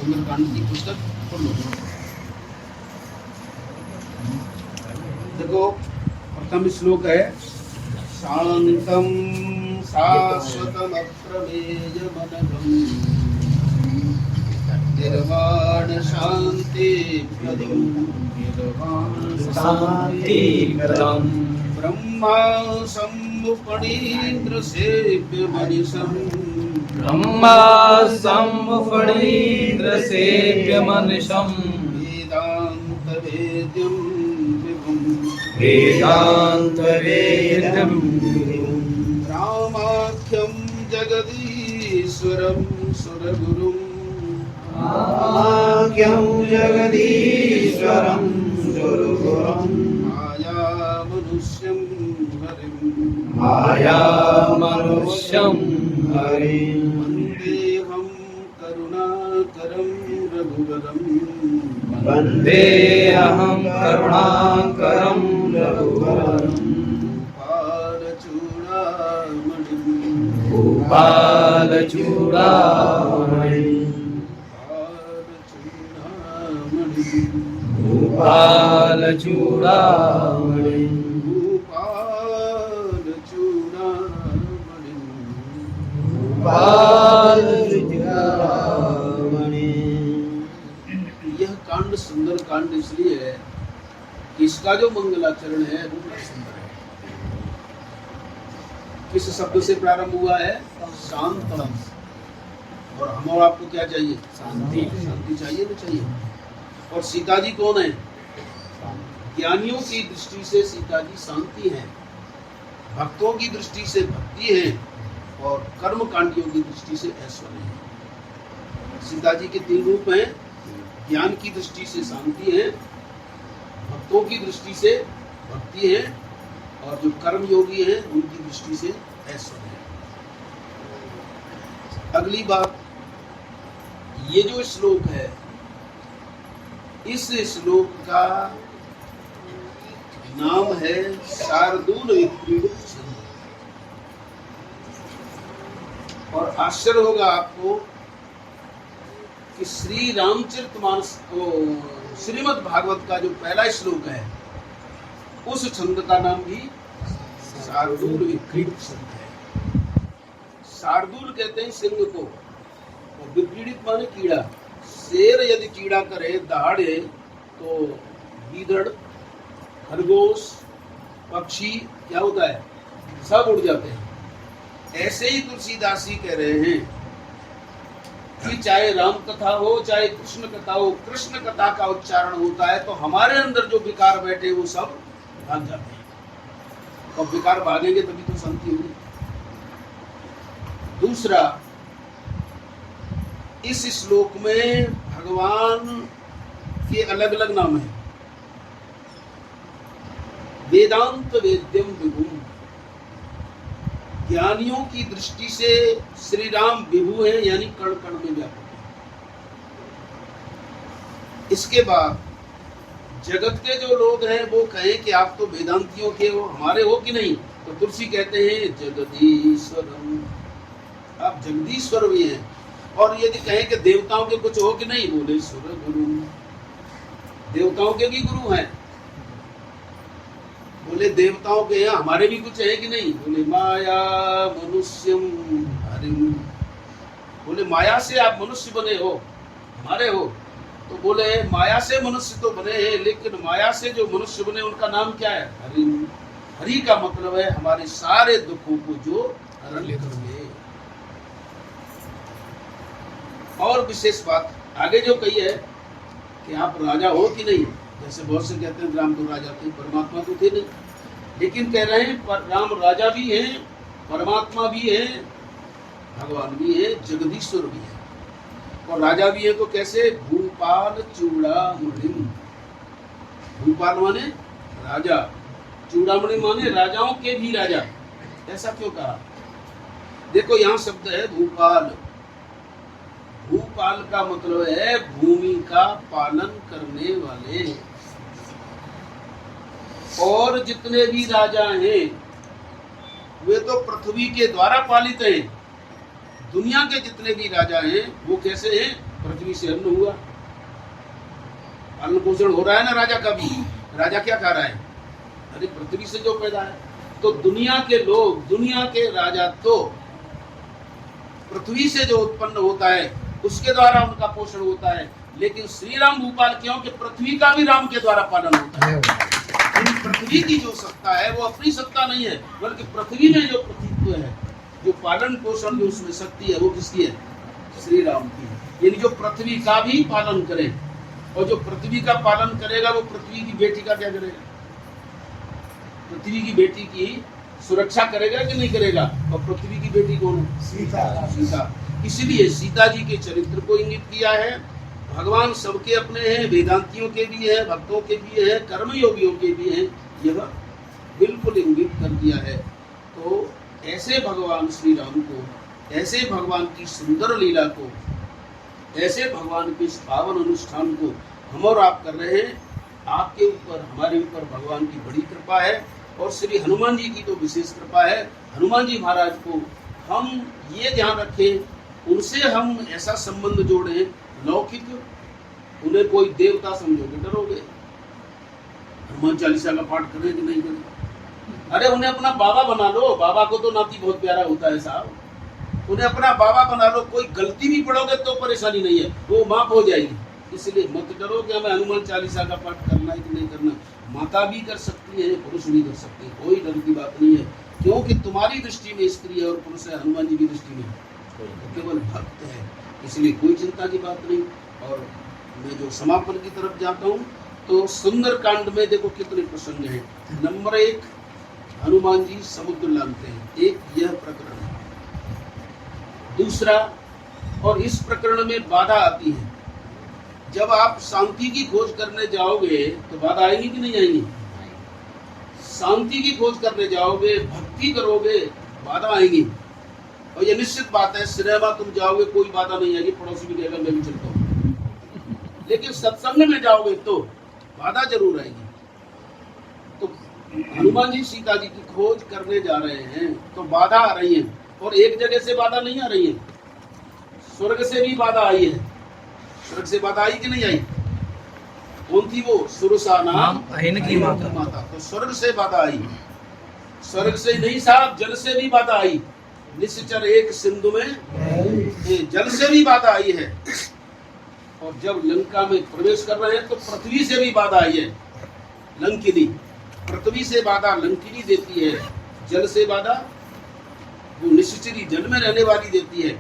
सुंदरकांड की पुस्तक खोल लो। देखो प्रथम श्लोक है शांतम शाश्वतम अप्रमेयमनघम् निर्वाण शांति प्रदम् ब्रह्मा सम्मुफणीन्द्र सेव्य मनीषम् ब्रह्मा सम्मुफणीन्द्र सेव्य मनीषम् वेदांत वेद्यं विभुम् वेदांत वेद्यं रामाख्यं जगदीश्वरं सुरगुरुम् आख्यं जगदीश्वरं सुरगुरुम् माया मनुष्यं हरिं मायामनुष्यं हरिं वन्देऽहं करुणाकरं रघुवरम् वन्देऽहं करुणाकरं रघुवरम् भूपालचूडामणिं भूपालचूडामणिं यह कांड सुंदर कांड इसलिए है कि इसका जो मंगलाचरण है वो बड़ा सुंदर है। किस शब्द से प्रारंभ हुआ है? शांतम। और हम और आपको क्या चाहिए? शांति। शांति चाहिए ना चाहिए। और सीता जी कौन है? ज्ञानियों की दृष्टि से सीता जी शांति है, भक्तों की दृष्टि से भक्ति है और कर्म कांडियों की दृष्टि से ऐश्वर्य है। सीता जी के तीन रूप हैं। ज्ञान की दृष्टि से शांति है, भक्तों की दृष्टि से भक्ति है और जो कर्म योगी हैं उनकी दृष्टि से ऐश्वर्य है। अगली बात, ये जो श्लोक है, इस श्लोक का नाम है शार्दूल विक्रीडित छंद। और आश्चर्य होगा आपको कि श्री रामचरितमानस श्रीमद् भागवत का जो पहला श्लोक है उस छंद का नाम भी शार्दूल विक्रीडित छंद है। शार्दूल कहते हैं सिंह को और विक्रीडित माने कीड़ा। शेर यदि कीड़ा करे दहाड़े तो गीदड़, खरगोश, पक्षी क्या होता है? सब उड़ जाते हैं। ऐसे ही तुलसीदास जी कह रहे हैं कि चाहे राम कथा हो चाहे कृष्ण कथा हो, कृष्ण कथा का उच्चारण होता है तो हमारे अंदर जो विकार बैठे वो सब भाग जाते हैं। और विकार भागेंगे तभी तो शांति होगी। दूसरा, इस श्लोक में भगवान के अलग अलग नाम हैं। वेदांत वेद्यम विभुम, ज्ञानियों की दृष्टि से श्री राम विभु हैं, यानी कण कण में व्यापक है। इसके बाद जगत के जो लोग हैं वो कहें कि आप तो वेदांतियों के हो, हमारे हो कि नहीं, तो तुलसी कहते हैं जगदीश्वरम, आप जगदीश्वर भी हैं। और यदि कहें कि देवताओं के कुछ हो कि नहीं, बोले सुर गुरु, देवताओं के भी गुरु हैं। बोले देवताओं के हैं, हमारे भी कुछ है कि नहीं, बोले माया मनुष्यम हरिम, बोले माया से आप मनुष्य बने हो, हमारे हो। तो बोले माया से मनुष्य तो बने हैं, लेकिन माया से जो मनुष्य बने उनका नाम क्या है? हरि। हरि का मतलब है हमारे सारे दुखों को जो हरण लेंगे। और विशेष बात आगे जो कही है कि आप राजा हो कि नहीं, जैसे बहुत से कहते हैं राम तो राजा थे, परमात्मा तो थे नहीं, लेकिन कह रहे हैं पर राम राजा भी हैं, परमात्मा भी है, भगवान भी है, जगदीश्वर भी है। और राजा भी है तो कैसे? भूपाल चूड़ामणि। भूपाल माने राजा, चूड़ामणि माने राजाओं के भी राजा। ऐसा क्यों कहा? देखो यहाँ शब्द है भूपाल। भूपाल का मतलब है भूमि का पालन करने वाले। और जितने भी राजा हैं वे तो पृथ्वी के द्वारा पालित हैं। दुनिया के जितने भी राजा हैं वो कैसे हैं? पृथ्वी से अन्न हुआ, पालन पोषण हो रहा है ना राजा का भी। राजा क्या खा रहा है? अरे पृथ्वी से जो पैदा है। तो दुनिया के लोग, दुनिया के राजा तो पृथ्वी से जो उत्पन्न होता है उसके द्वारा उनका पोषण होता है, लेकिन श्री राम भूपाल क्यों कि पृथ्वी का भी राम के द्वारा पालन होता है। पृथ्वी की जो सत्ता है वो अपनी सत्ता नहीं है, बल्कि पृथ्वी में जो प्रतित्व है, जो पालन पोषण जो उसमें शक्ति है, वो किसकी है? श्री राम की। यानी जो पृथ्वी का भी पालन करे, और जो पृथ्वी का पालन करेगा वो पृथ्वी की बेटी का क्या करेगा? पृथ्वी की बेटी की सुरक्षा करेगा कि नहीं करेगा? और पृथ्वी की बेटी कौन है? सीता। इसलिए सीता जी के चरित्र को इंगित किया है। भगवान सबके अपने हैं, वेदांतियों के भी हैं, भक्तों के भी हैं, कर्मयोगियों के भी हैं, यह बिल्कुल इंगित कर दिया है। तो ऐसे भगवान श्री राम को, ऐसे भगवान की सुंदर लीला को, ऐसे भगवान के इस पावन अनुष्ठान को हम और आप कर रहे हैं। आपके ऊपर, हमारे ऊपर भगवान की बड़ी कृपा है, और श्री हनुमान जी की तो विशेष कृपा है। हनुमान जी महाराज को हम ये ध्यान रखें, उनसे हम ऐसा संबंध जोड़ें, लौकिक उन्हें कोई देवता समझोगे, डरोगे। हनुमान चालीसा का पाठ करें कि नहीं करें? अरे उन्हें अपना बाबा बना लो। बाबा को तो नाती बहुत प्यारा होता है साहब। उन्हें अपना बाबा बना लो। कोई गलती भी पढ़ोगे तो परेशानी नहीं है, वो माफ हो जाएगी। इसलिए मत डरो कि हमें हनुमान चालीसा का पाठ करना है कि नहीं करना। माता भी कर सकती है, पुरुष भी कर सकते हैं, कोई डर की बात नहीं है, क्योंकि तुम्हारी दृष्टि में स्त्री है और पुरुष है, हनुमान जी की दृष्टि में केवल भक्त है, इसलिए कोई चिंता की बात नहीं। और मैं जो समापन की तरफ जाता हूँ, तो सुंदर कांड में देखो कितने प्रसंग हैं। नंबर 1, हनुमान जी समुद्र लांघते हैं, एक यह प्रकरण है। दूसरा, और इस प्रकरण में बाधा आती है। जब आप शांति की खोज करने जाओगे तो बाधा आएगी कि नहीं आएगी? शांति की खोज करने जाओगे, भक्ति करोगे, बाधा आएगी। और ये निश्चित बात है, सिनेमा तुम जाओगे कोई बाधा नहीं आएगी, पड़ोसी भी कहेगा मैं भी चलता हूँ। लेकिन सत्संग में जाओगे तो बाधा जरूर आएगी। तो हनुमान जी सीता जी की खोज करने जा रहे हैं तो बाधा आ रही है, और एक जगह से बाधा नहीं आ रही है, स्वर्ग से भी बाधा आई है। स्वर्ग से बाधा आई कि नहीं आई? कौन थी वो? सुरसा नाम की माता। तो स्वर्ग से बाधा आई। स्वर्ग से नहीं साहब, जल से भी बाधा आई। निश्चर एक सिंधु में जल से भी बाधा आई है। और जब लंका में प्रवेश कर रहे हैं तो पृथ्वी से भी बाधा आई है। लंकिनी, पृथ्वी से बाधा लंकिनी देती है, जल से बाधा वो निश्चरी जल में रहने वाली देती है,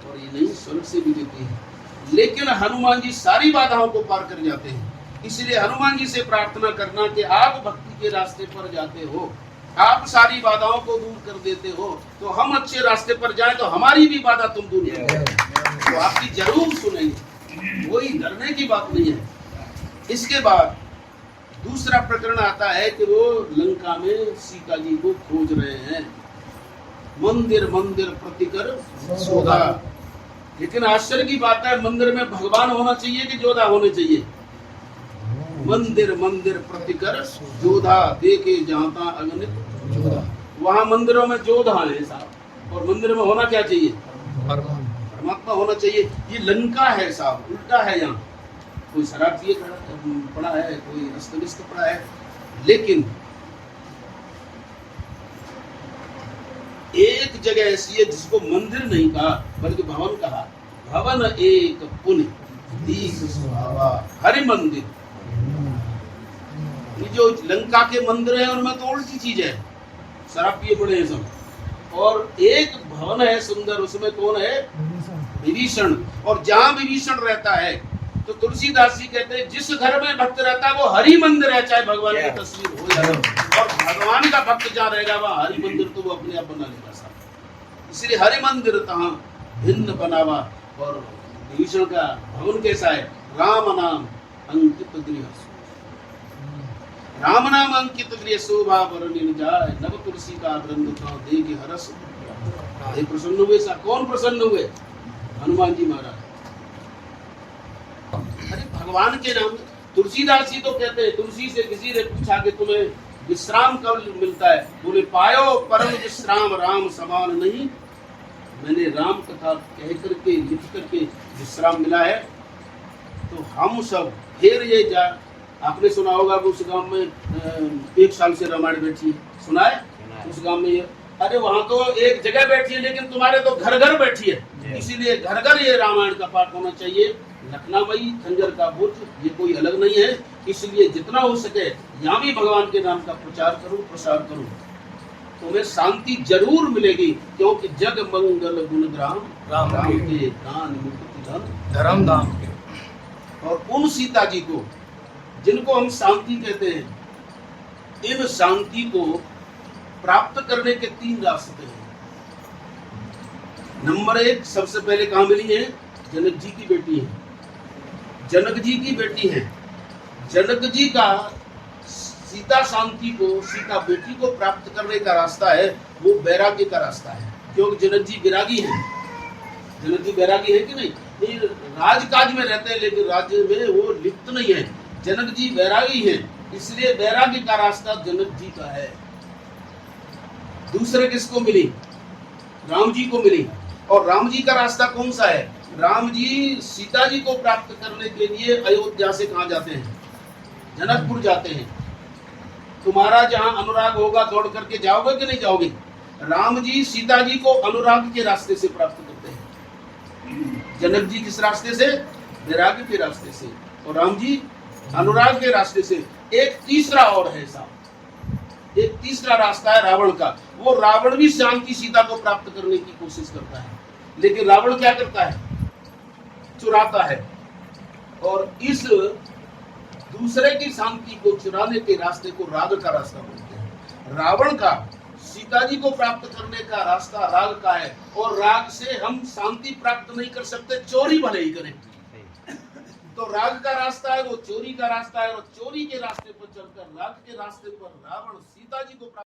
और ये नहीं स्वर्ग से भी देती है। लेकिन हनुमान जी सारी बाधाओं को पार कर जाते हैं। इसलिए हनुमान जी से प्रार्थना करना कि आप भक्ति के रास्ते पर जाते हो, आप सारी बाधाओं को दूर कर देते हो, तो हम अच्छे रास्ते पर जाएं तो हमारी भी बाधा तुम दूर करो, तो आपकी जरूर सुनेंगे, कोई डरने की बात नहीं है। इसके बाद दूसरा प्रकरण आता है कि वो लंका में सीता जी को खोज रहे हैं। मंदिर मंदिर प्रतिकर जोधा। लेकिन आश्चर्य की बात है, मंदिर में भगवान होना चाहिए कि जोधा होने चाहिए? मंदिर मंदिर प्रतिकर जोधा, देखे जाता अगणित जोधा। वहां मंदिरों में जोधा है साहब, और मंदिर में होना क्या चाहिए? परमात्मा होना चाहिए। ये लंका है साहब, उल्टा है। यहाँ कोई शराब पिए पड़ा है, कोई अस्त पड़ा है, लेकिन एक जगह ऐसी है जिसको मंदिर नहीं कहा बल्कि भवन कहा। भवन एक पुण्य दीख सुहावा, हरि मंदिर। ये जो लंका के मंदिर है उनमें तो उल्टी चीज है, शराब पिए पड़े हैं सब। और एक भवन है सुंदर, उसमें कौन है? विभीषण। और जहाँ विभीषण रहता है तो तुलसीदास जी कहते हैं जिस घर में भक्त रहता है वो हरि मंदिर है, चाहे भगवान की तस्वीर हो जाए। और भगवान का भक्त जहाँ रहेगा वह हरि मंदिर तो वो अपने आप बना लेगा साहब। इसलिए हरि मंदिर तहाँ भिन्न बनावा। और विभीषण का भवन कैसा है? राम नाम अंकित गृह, राम नाम अंकित गृह शोभा बरनिन जाय, नव तुलसी का वृंद था देख हरस। प्रसन्न हुए सा, कौन प्रसन्न हुए? हनुमान जी महाराज। अरे भगवान के नाम। तुलसीदास जी तो कहते हैं, तुलसी से किसी ने पूछा कि तुम्हें विश्राम कब मिलता है? बोले पायो परम विश्राम राम समान नहीं, मैंने राम कथा कह करके लिख करके विश्राम मिला है। तो हम सब फिर ये जा, आपने सुना होगा उस गांव में 1 साल से रामायण बैठी है, सुना है उस गांव में ये, अरे वहां तो एक जगह बैठी है लेकिन तुम्हारे तो घर घर बैठी है। इसीलिए घर घर ये रामायण का पाठ होना चाहिए। लखनामयी खंजर का बुर्ज ये कोई अलग नहीं है, इसलिए जितना हो सके यहाँ भी भगवान के नाम का प्रचार करूं, प्रसार करूं, तुम्हें शांति जरूर मिलेगी। क्योंकि जग मंगल गुण ग्राम राम के दान मुक्ति धन धर्म धाम के। और उन सीता जी को जिनको हम शांति कहते हैं, इन शांति को प्राप्त करने के 3 रास्ते हैं। नंबर 1 सबसे पहले कहां मिली है? जनक जी की बेटी है, जनक जी की बेटी है। जनक जी का सीता शांति को, सीता बेटी को प्राप्त करने का रास्ता है वो वैराग्य का रास्ता है। क्योंकि जनक जी वैरागी है। जनक जी वैरागी है कि नहीं? ये राजकाज में रहते हैं लेकिन राज्य में वो लिप्त नहीं है। जनक जी वैरागी है, इसलिए वैराग्य का रास्ता जनक जी का है। दूसरे किसको मिली? राम जी को मिली। और राम जी का रास्ता कौन सा है? राम जी सीता जी को प्राप्त करने के लिए अयोध्या से कहां जाते हैं? जनकपुर जाते हैं। तुम्हारा जहां अनुराग होगा दौड़ करके जाओगे कि नहीं जाओगे? राम जी सीता जी को अनुराग के रास्ते से प्राप्त करते हैं। जनक जी किस रास्ते से? वैराग्य के रास्ते से। और राम जी अनुराग के रास्ते से। एक तीसरा और है साहब, एक तीसरा रास्ता है रावण का। वो रावण भी शांति सीता को प्राप्त करने की कोशिश करता है, लेकिन रावण क्या करता है? चुराता है। और इस दूसरे की शांति को चुराने के रास्ते को राग का रास्ता बोलते हैं। रावण का सीता जी को प्राप्त करने का रास्ता राग का है। और राग से हम शांति प्राप्त नहीं कर सकते, चोरी भले ही करें। तो राग का रास्ता है वो चोरी का रास्ता है, और चोरी के रास्ते पर चलकर राग के रास्ते पर रावण सीता जी को प्राप्त